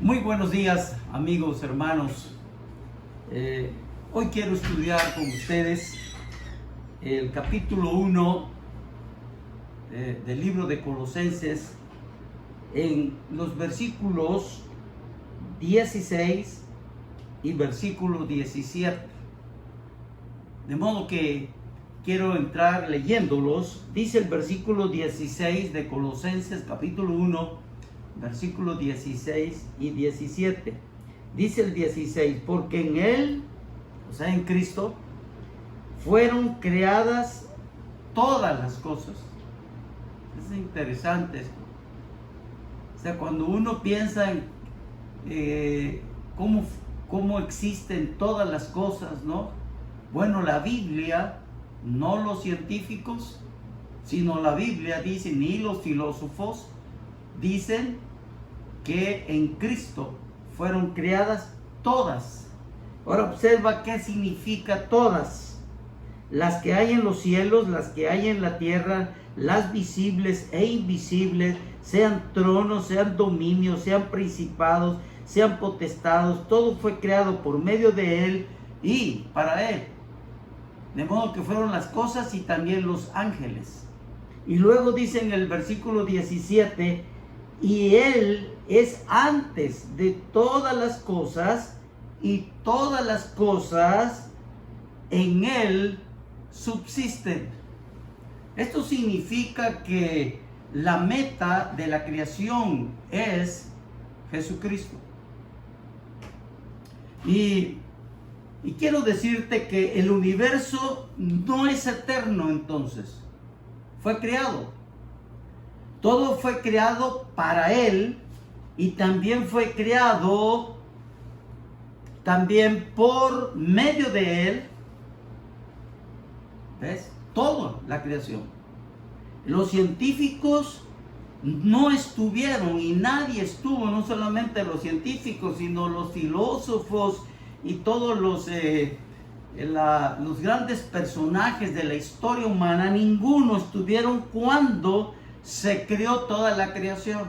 Muy buenos días, amigos, hermanos. Hoy quiero estudiar con ustedes el capítulo 1 del libro de Colosenses en los versículos 16 y versículo 17. De modo que quiero entrar leyéndolos. Dice el versículo 16 de Colosenses capítulo 1, versículos 16 y 17. Dice el 16: porque en Él, o sea, en Cristo, fueron creadas todas las cosas. Es interesante esto. O sea, cuando uno piensa en cómo existen todas las cosas, ¿no? Bueno, la Biblia, no los científicos, sino la Biblia dice, ni los filósofos, dicen que en Cristo fueron creadas todas. Ahora observa qué significa todas. Las que hay en los cielos, las que hay en la tierra, las visibles e invisibles, sean tronos, sean dominios, sean principados, sean potestados, todo fue creado por medio de Él y para Él. De modo que fueron las cosas y también los ángeles. Y luego dice en el versículo 17, y Él es antes de todas las cosas, y todas las cosas en Él subsisten. Esto significa que la meta de la creación es Jesucristo. Y quiero decirte que el universo no es eterno, entonces. Fue creado. Todo fue creado para Él y también fue creado también por medio de Él. ¿Ves? Toda la creación. Los científicos no estuvieron y nadie estuvo, no solamente los científicos, sino los filósofos y todos los grandes personajes de la historia humana. Ninguno estuvieron cuando se creó toda la creación.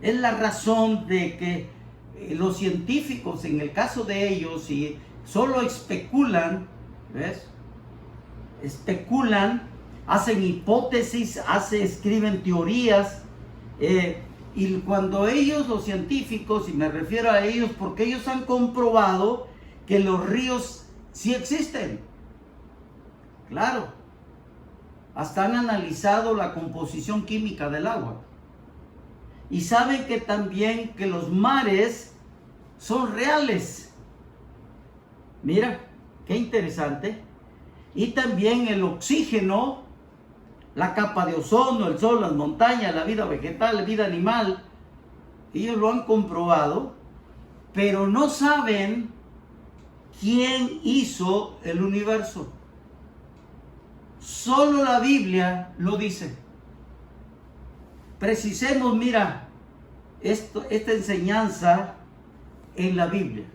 Es la razón de que los científicos, en el caso de ellos, y solo especulan, ¿ves? Especulan, hacen hipótesis, escriben teorías, y cuando ellos, los científicos, y me refiero a ellos porque ellos han comprobado que los ríos sí existen. Claro. Hasta han analizado la composición química del agua. Y saben que también que los mares son reales. Mira, qué interesante. Y también el oxígeno, la capa de ozono, el sol, las montañas, la vida vegetal, la vida animal. Ellos lo han comprobado, pero no saben quién hizo el universo. Solo la Biblia lo dice. Precisemos, mira, esta enseñanza en la Biblia.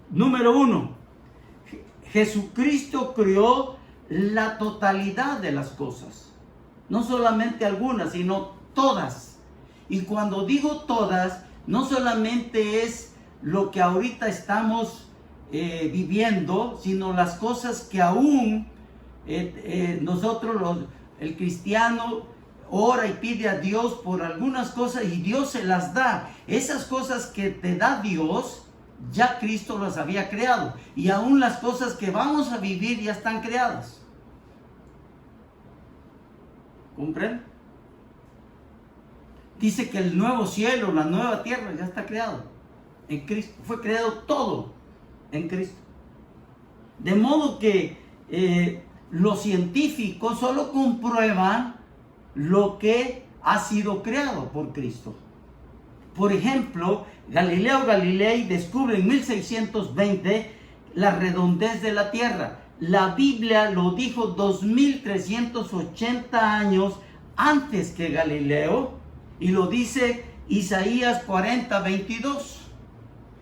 Número 1, Jesucristo creó la totalidad de las cosas. No solamente algunas, sino todas. Y cuando digo todas, no solamente es lo que ahorita estamos viviendo, sino las cosas que aún nosotros, el cristiano, ora y pide a Dios por algunas cosas y Dios se las da. Esas cosas que te da Dios, ya Cristo las había creado. Y aún las cosas que vamos a vivir ya están creadas. ¿Comprenden? Dice que el nuevo cielo, la nueva tierra ya está creado en Cristo. Fue creado todo en Cristo. De modo que los científicos solo comprueban lo que ha sido creado por Cristo. Por ejemplo, Galileo Galilei descubre en 1620 la redondez de la tierra. La Biblia lo dijo 2380 años antes que Galileo, y lo dice Isaías 40:22.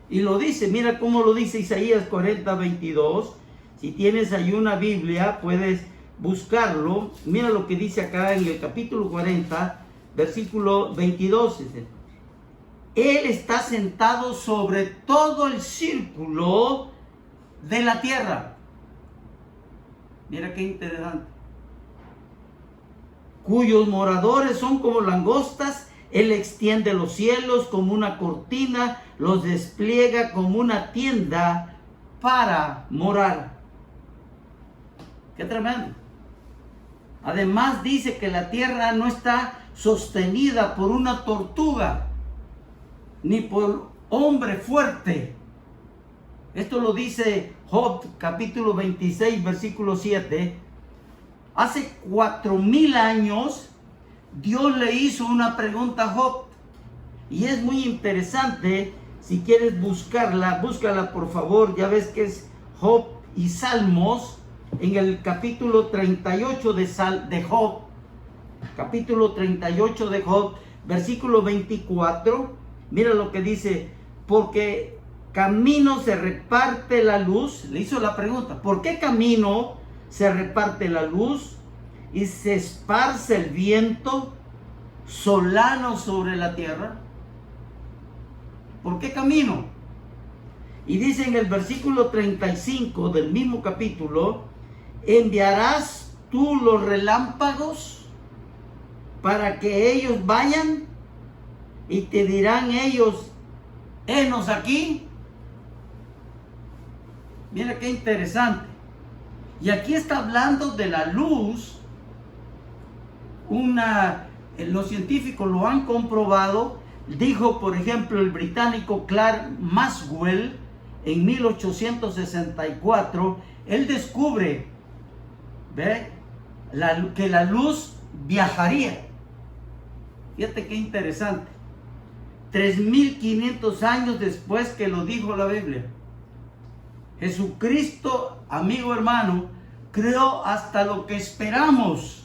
Y lo dice, mira cómo lo dice Isaías 40:22. Si tienes ahí una Biblia, puedes buscarlo. Mira lo que dice acá en el capítulo 40, versículo 22. Él está sentado sobre todo el círculo de la tierra. Mira qué interesante. Cuyos moradores son como langostas. Él extiende los cielos como una cortina, los despliega como una tienda para morar. Qué tremendo. Además dice que la tierra no está sostenida por una tortuga, ni por hombre fuerte. Esto lo dice Job capítulo 26 versículo 7. Hace 4000 años Dios le hizo una pregunta a Job. Y es muy interesante. Si quieres buscarla, búscala por favor. Ya ves que es Job y Salmos. En el capítulo 38 de Job. Capítulo 38 de Job. Versículo 24. Mira lo que dice. Porque camino se reparte la luz. Le hizo la pregunta. ¿Por qué camino se reparte la luz y se esparce el viento solano sobre la tierra? ¿Por qué camino? Y dice en el versículo 35 del mismo capítulo: ¿enviarás tú los relámpagos para que ellos vayan? Y te dirán ellos: henos aquí. Mira qué interesante. Y aquí está hablando de la luz. Los científicos lo han comprobado. Dijo, por ejemplo, el británico Clark Maxwell en 1864. Él descubre que la luz viajaría. Fíjate qué interesante. 3500 años después que lo dijo la Biblia. Jesucristo, amigo hermano, creó hasta lo que esperamos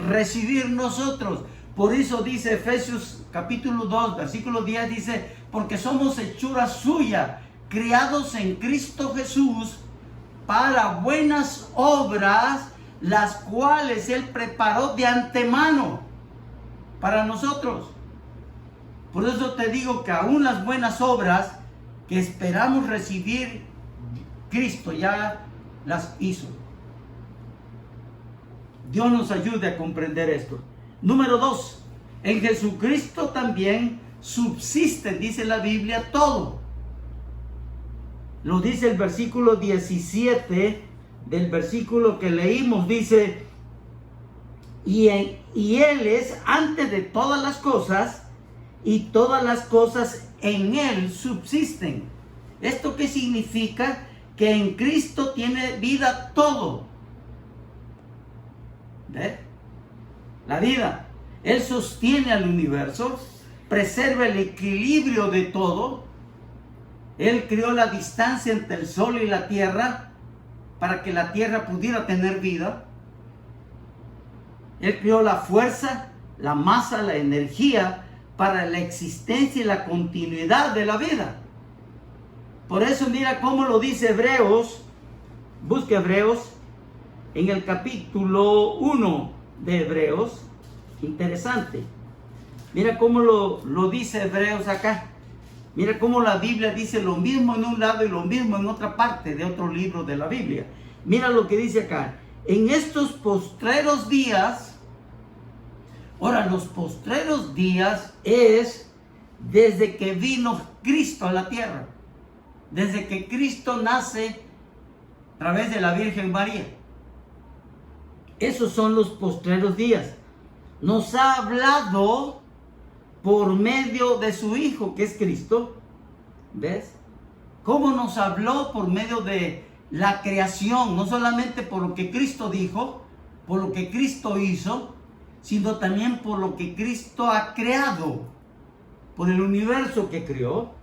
recibir nosotros. Por eso dice Efesios capítulo 2, versículo 10, dice: porque somos hechura suya, criados en Cristo Jesús para buenas obras, las cuales Él preparó de antemano para nosotros. Por eso te digo que aún las buenas obras que esperamos recibir, Cristo ya las hizo. Dios nos ayude a comprender esto. Número 2. En Jesucristo también subsiste, dice la Biblia, todo. Lo dice el versículo 17 del versículo que leímos. Dice: y Él es antes de todas las cosas, y todas las cosas en Él subsisten. ¿Esto qué significa? Que en Cristo tiene vida todo. ¿Ves? La vida. Él sostiene al universo, preserva el equilibrio de todo. Él creó la distancia entre el sol y la tierra para que la tierra pudiera tener vida. Él creó la fuerza, la masa, la energía para la existencia y la continuidad de la vida. Por eso mira cómo lo dice Hebreos. Busca Hebreos en el capítulo 1 de Hebreos. Interesante. Mira cómo lo dice Hebreos acá. Mira cómo la Biblia dice lo mismo en un lado y lo mismo en otra parte de otro libro de la Biblia. Mira lo que dice acá. En estos postreros días. Ahora, los postreros días es desde que vino Cristo a la tierra. Desde que Cristo nace a través de la Virgen María. Esos son los postreros días. Nos ha hablado por medio de su Hijo, que es Cristo. ¿Ves? ¿Cómo nos habló? Por medio de la creación. No solamente por lo que Cristo dijo, por lo que Cristo hizo, sino también por lo que Cristo ha creado. Por el universo que creó.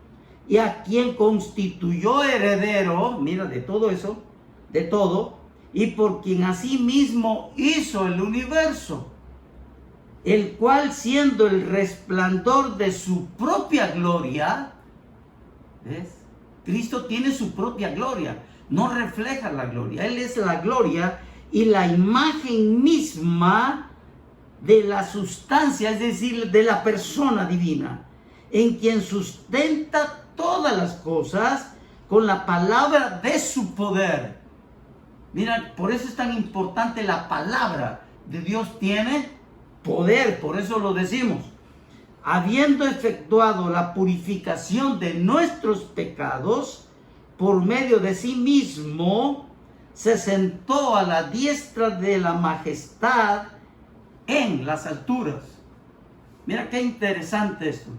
Y a quien constituyó heredero, mira, de todo eso, de todo, y por quien asimismo hizo el universo, el cual siendo el resplandor de su propia gloria, ¿ves? Cristo tiene su propia gloria, no refleja la gloria, Él es la gloria y la imagen misma de la sustancia, es decir, de la persona divina. en quien sustenta todas las cosas con la palabra de su poder. Mira, por eso es tan importante la palabra de Dios. Tiene poder, por eso lo decimos. Habiendo efectuado la purificación de nuestros pecados por medio de sí mismo, se sentó a la diestra de la majestad en las alturas. Mira qué interesante esto.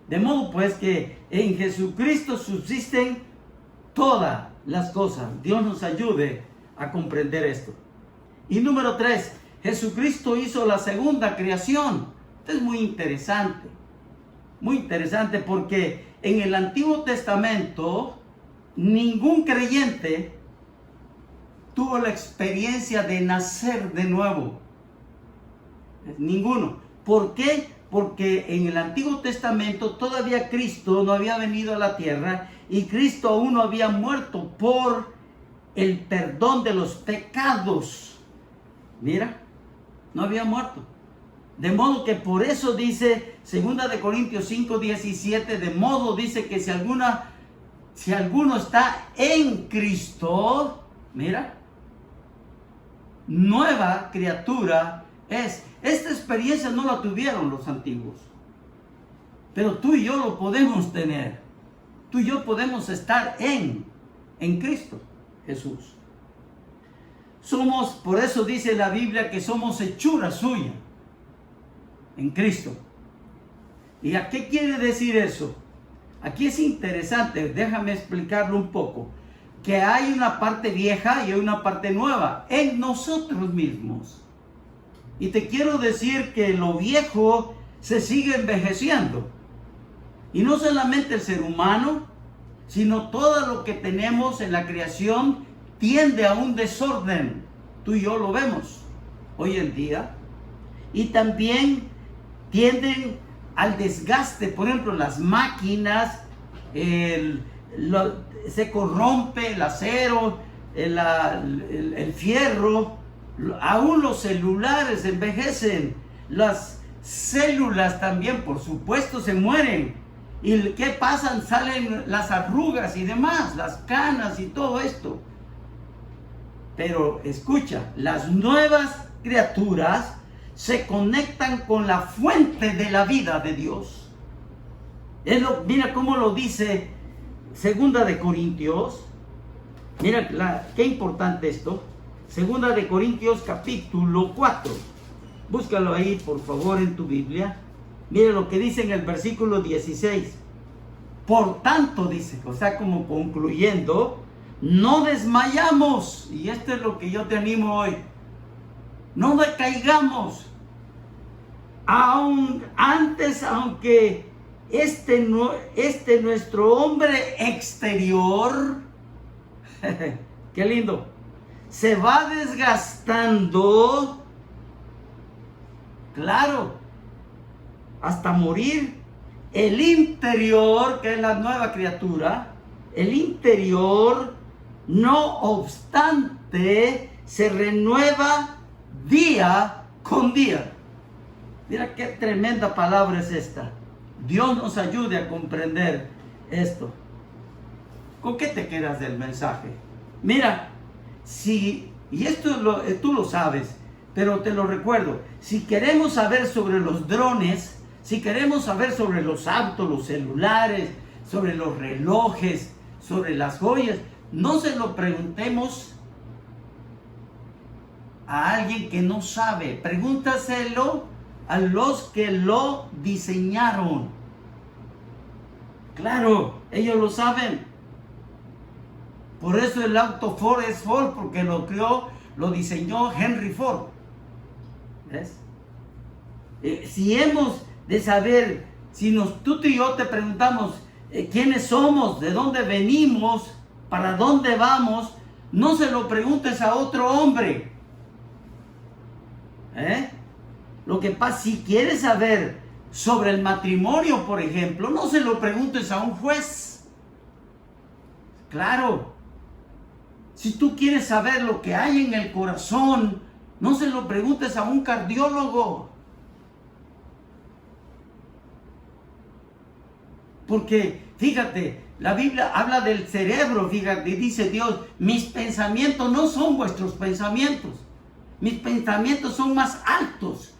De modo pues que en Jesucristo subsisten todas las cosas. Dios nos ayude a comprender esto. Y número 3, Jesucristo hizo la segunda creación. Esto es muy interesante porque en el Antiguo Testamento ningún creyente tuvo la experiencia de nacer de nuevo. Ninguno. ¿Por qué? Porque en el Antiguo Testamento todavía Cristo no había venido a la tierra y Cristo aún no había muerto por el perdón de los pecados. Mira, no había muerto. De modo que por eso dice 2 de Corintios 5:17, de modo dice que si alguno está en Cristo, mira, nueva criatura es. Esta experiencia no la tuvieron los antiguos, pero tú y yo lo podemos tener. Tú y yo podemos estar en Cristo Jesús. Somos, por eso dice la Biblia que somos hechura suya en Cristo. ¿Y a qué quiere decir eso? Aquí es interesante, déjame explicarlo un poco, que hay una parte vieja y hay una parte nueva en nosotros mismos. Y te quiero decir que lo viejo se sigue envejeciendo. Y no solamente el ser humano, sino todo lo que tenemos en la creación tiende a un desorden. Tú y yo lo vemos hoy en día. Y también tienden al desgaste. Por ejemplo, las máquinas, se corrompe el acero, el fierro. Aún los celulares envejecen, las células también, por supuesto, se mueren. ¿Y qué pasa? Salen las arrugas y demás, las canas y todo esto. Pero escucha, las nuevas criaturas se conectan con la fuente de la vida de Dios. Mira cómo lo dice 2 de Corintios. Mira qué importante esto. 2 de Corintios capítulo 4. Búscalo ahí por favor en tu Biblia. Mira lo que dice en el versículo 16. Por tanto, dice, o sea, como concluyendo, no desmayamos. Y esto es lo que yo te animo hoy. No decaigamos. Aunque este nuestro hombre exterior, qué lindo, se va desgastando, claro, hasta morir. El interior, que es la nueva criatura, el interior, no obstante, se renueva día con día. Mira qué tremenda palabra es esta. Dios nos ayude a comprender esto. ¿Con qué te quedas del mensaje? Mira, y esto tú lo sabes, pero te lo recuerdo, si queremos saber sobre los drones, si queremos saber sobre los autos, los celulares, sobre los relojes, sobre las joyas, no se lo preguntemos a alguien que no sabe, pregúntaselo a los que lo diseñaron. Claro, ellos lo saben. Por eso el auto Ford es Ford, porque lo diseñó Henry Ford. ¿Ves? Si hemos de saber, tú y yo te preguntamos quiénes somos, de dónde venimos, para dónde vamos, no se lo preguntes a otro hombre. Lo que pasa, si quieres saber sobre el matrimonio, por ejemplo, no se lo preguntes a un juez. Claro. Si tú quieres saber lo que hay en el corazón, no se lo preguntes a un cardiólogo. Porque, fíjate, la Biblia habla del cerebro, fíjate, dice Dios, mis pensamientos no son vuestros pensamientos. Mis pensamientos son más altos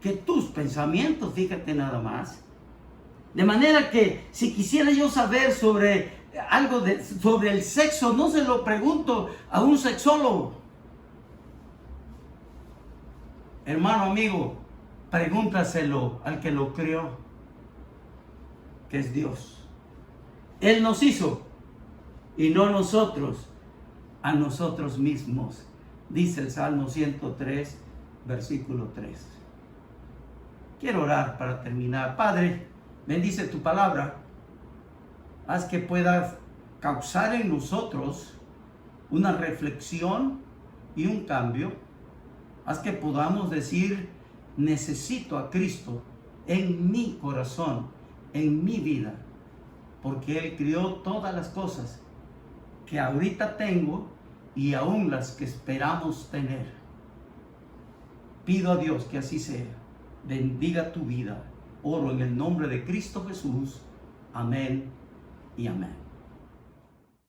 que tus pensamientos, fíjate nada más. De manera que si quisiera yo saber sobre algo sobre el sexo, no se lo pregunto a un sexólogo. Hermano, amigo, pregúntaselo al que lo creó, que es Dios. Él nos hizo y no nosotros a nosotros mismos, dice el Salmo 103, versículo 3. Quiero orar para terminar. Padre, bendice tu palabra. Haz que pueda causar en nosotros una reflexión y un cambio. Haz que podamos decir, necesito a Cristo en mi corazón, en mi vida, porque Él crió todas las cosas que ahorita tengo y aún las que esperamos tener. Pido a Dios que así sea. Bendiga tu vida. Oro en el nombre de Cristo Jesús. Amén y amén.